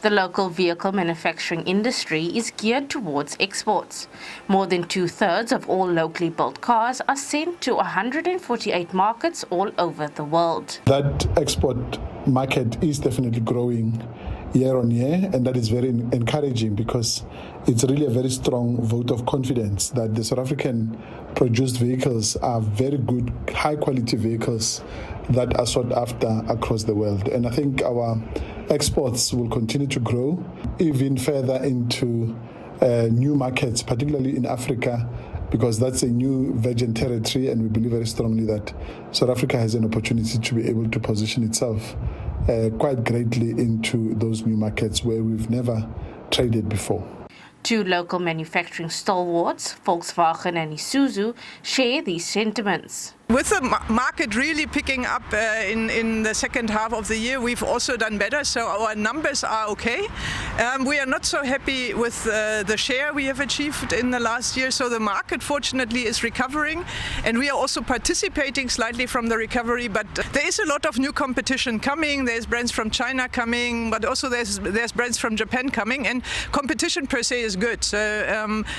The local vehicle manufacturing industry is geared towards exports. More than two-thirds of all locally built cars are sent to 148 markets all over the world. That export market is definitely growing year on year, and that is very encouraging because it's really a very strong vote of confidence that the South African produced vehicles are very good, high quality vehicles that are sought after across the world. And I think our exports will continue to grow even further into new markets, particularly in Africa, because that's a new virgin territory, and we believe very strongly that South Africa has an opportunity to be able to position itself quite greatly into those new markets where we've never traded before. Two local manufacturing stalwarts, Volkswagen and Isuzu, share these sentiments. With the market really picking up in the second half of the year, we've also done better, so our numbers are okay. We are not so happy with the share we have achieved in the last year, so the market fortunately is recovering, and we are also participating slightly from the recovery, but there is a lot of new competition coming. There's brands from China coming, but also there's brands from Japan coming, and competition per se is good.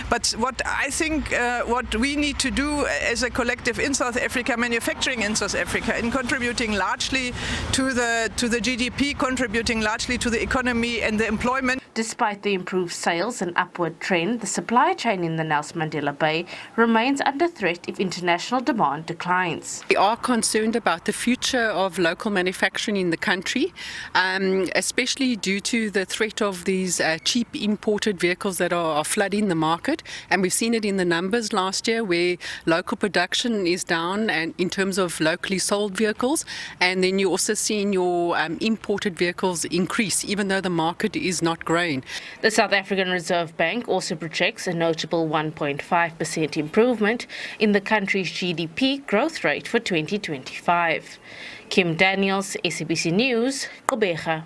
But what I think what we need to do as a collective in South Africa, manufacturing in South Africa, and contributing largely to the GDP, contributing largely to the economy and the employment. Despite the improved sales and upward trend, the supply chain in the Nelson Mandela Bay remains under threat if international demand declines. We are concerned about the future of local manufacturing in the country, especially due to the threat of these cheap imported vehicles that are flooding the market. And we've seen it in the numbers last year where local production is down and in terms of locally sold vehicles. And then you're also seeing your imported vehicles increase, even though the market is not growing. The South African Reserve Bank also projects a notable 1.5% improvement in the country's GDP growth rate for 2025. Kim Daniels, SABC News, Gqeberha.